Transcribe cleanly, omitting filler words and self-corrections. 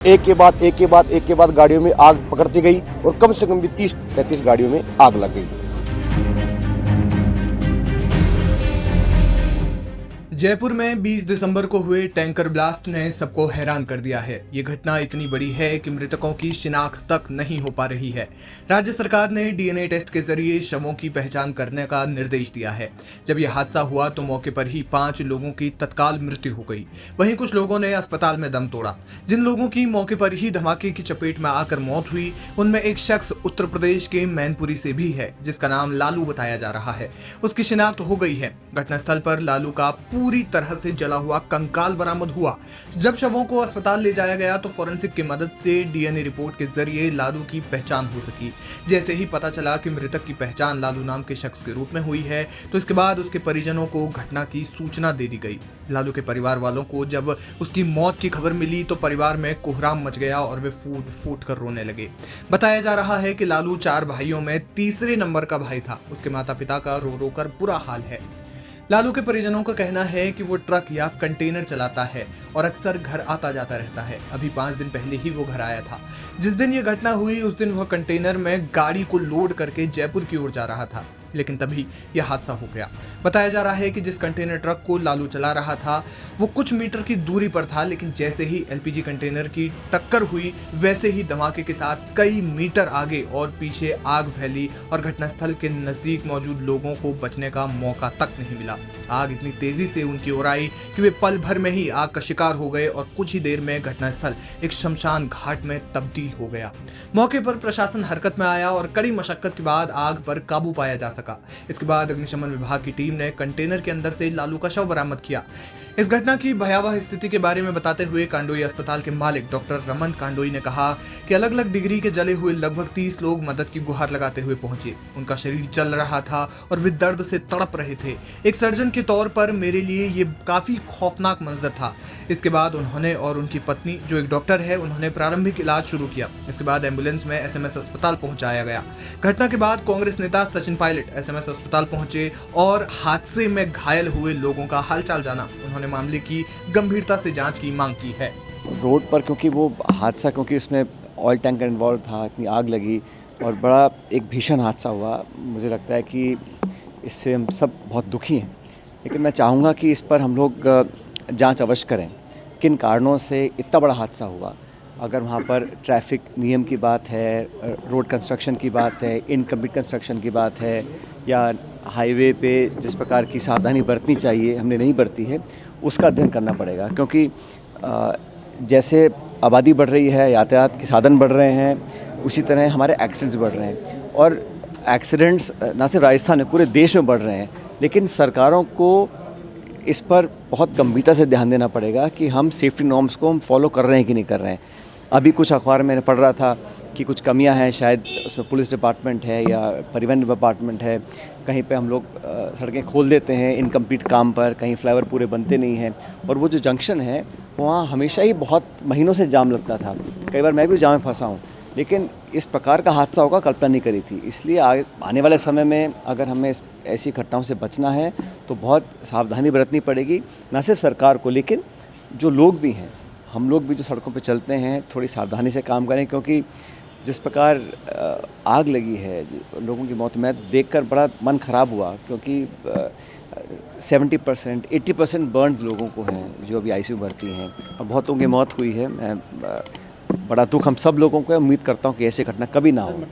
एक के बाद गाड़ियों में आग पकड़ती गई और कम से कम भी 30-35 गाड़ियों में आग लग गई। जयपुर में 20 दिसंबर को हुए टैंकर ब्लास्ट ने सबको हैरान कर दिया है। ये घटना इतनी बड़ी है कि मृतकों की शिनाख्त तक नहीं हो पा रही है। राज्य सरकार ने डीएनए टेस्ट के जरिए शवों की पहचान करने का निर्देश दिया है। जब यह हादसा हुआ तो मौके पर ही 5 लोगों की तत्काल मृत्यु हो गई। वहीं कुछ लोगों ने अस्पताल में दम तोड़ा। जिन लोगों की मौके पर ही धमाके की चपेट में आकर मौत हुई, उनमें एक शख्स उत्तर प्रदेश के मैनपुरी से भी है, जिसका नाम लालू बताया जा रहा है। उसकी शिनाख्त हो गई है। घटनास्थल पर लालू का पूरी तरह से जला हुआ कंकाल बरामद हुआ। जब शवों को अस्पताल ले जाया गया तो फोरेंसिक की मदद से डीएनए रिपोर्ट के जरिए लालू की पहचान हो सकी। जैसे ही पता चला कि मृतक की पहचान लालू नाम के शख्स के रूप में हुई है, तो इसके बाद उसके परिजनों को घटना की सूचना दे दी गई। लालू के परिवार वालों को जब उसकी मौत की खबर मिली तो परिवार में कोहराम मच गया और वे फूट फूट कर रोने लगे। बताया जा रहा है कि लालू 4 भाइयों में तीसरे नंबर का भाई था। उसके माता पिता का रो रो कर बुरा हाल है। लालू के परिजनों का कहना है कि वो ट्रक या कंटेनर चलाता है और अक्सर घर आता जाता रहता है। अभी 5 दिन पहले ही वो घर आया था। जिस दिन ये घटना हुई उस दिन वह कंटेनर में गाड़ी को लोड करके जयपुर की ओर जा रहा था, लेकिन तभी यह हादसा हो गया। बताया जा रहा है कि जिस कंटेनर ट्रक को लालू चला रहा था वो कुछ मीटर की दूरी पर था, लेकिन जैसे ही एलपीजी कंटेनर की टक्कर हुई वैसे ही धमाके के साथ कई मीटर आगे और पीछे आग फैली और घटनास्थल के नजदीक मौजूद लोगों को बचने का मौका तक नहीं मिला। आग इतनी तेजी से उनकी ओर आई कि वे पल भर में ही आग का शिकार हो गए और कुछ ही देर में घटनास्थल एक शमशान घाट में तब्दील हो गया। मौके पर प्रशासन हरकत में आया और कड़ी मशक्कत के बाद आग पर काबू पाया जा सका। इसके बाद अग्निशमन विभाग की टीम ने कंटेनर के अंदर से लालू का शव बरामद किया। इस घटना की भयावह स्थिति के बारे में बताते हुए कांडोई अस्पताल के मालिक डॉक्टर रमन कांडोई ने कहा कि अलग अलग डिग्री के जले हुए लगभग 30 लोग मदद की गुहार लगाते हुए पहुंचे। उनका शरीर जल रहा था और वे दर्द से तड़प रहे थे। एक सर्जन के तौर पर मेरे लिए ये काफी खौफनाक मंजर था। इसके बाद उन्होंने और उनकी पत्नी जो एक डॉक्टर है, उन्होंने प्रारंभिक इलाज शुरू किया। इसके बाद एम्बुलेंस में एसएमएस अस्पताल पहुंचाया गया। घटना के बाद कांग्रेस नेता सचिन पायलट एसएमएस अस्पताल पहुंचे और हादसे में घायल हुए लोगों का हालचाल जाना। उन्होंने मामले की गंभीरता से जांच की मांग की है। रोड पर क्योंकि वो हादसा, क्योंकि इसमें ऑयल टैंकर इन्वॉल्व था, इतनी आग लगी और बड़ा एक भीषण हादसा हुआ। मुझे लगता है कि इससे हम सब बहुत दुखी हैं, लेकिन मैं चाहूँगा कि इस पर हम लोग जांच अवश्य करें, किन कारणों से इतना बड़ा हादसा हुआ। अगर वहाँ पर ट्रैफिक नियम की बात है, रोड कंस्ट्रक्शन की बात है, इनकम्प्लीट कंस्ट्रक्शन की बात है, या हाईवे पे जिस प्रकार की सावधानी बरतनी चाहिए हमने नहीं बरती है, उसका अध्ययन करना पड़ेगा। क्योंकि जैसे आबादी बढ़ रही है, यातायात के साधन बढ़ रहे हैं, उसी तरह हमारे एक्सीडेंट्स बढ़ रहे हैं और एक्सीडेंट्स न सिर्फ राजस्थान में पूरे देश में बढ़ रहे हैं। लेकिन सरकारों को इस पर बहुत गंभीरता से ध्यान देना पड़ेगा कि हम सेफ्टी नॉर्म्स को हम फॉलो कर रहे हैं कि नहीं कर रहे हैं। अभी कुछ अखबार मैंने पढ़ रहा था कि कुछ कमियां हैं, शायद उसमें पुलिस डिपार्टमेंट है या परिवहन डिपार्टमेंट है। कहीं पे हम लोग सड़कें खोल देते हैं इनकम्प्लीट काम पर, कहीं फ्लाईओवर पूरे बनते नहीं हैं और वो जो जंक्शन है वहाँ हमेशा ही बहुत महीनों से जाम लगता था। कई बार मैं भी जाम में फंसा हूँ, लेकिन इस प्रकार का हादसा होगा कल्पना नहीं करी थी। इसलिए आने वाले समय में अगर हमें ऐसी घटनाओं से बचना है तो बहुत सावधानी बरतनी पड़ेगी, न सिर्फ सरकार को लेकिन जो लोग भी हैं, हम लोग भी जो सड़कों पे चलते हैं थोड़ी सावधानी से काम करें। क्योंकि जिस प्रकार आग लगी है, लोगों की मौत, मैं देखकर बड़ा मन ख़राब हुआ। क्योंकि 70% 80% बर्न्स लोगों को हैं जो अभी आईसीयू भर्ती हैं और बहुतों की मौत हुई है। मैं बड़ा दुख हम सब लोगों को, उम्मीद करता हूँ कि ऐसी घटना कभी ना हो।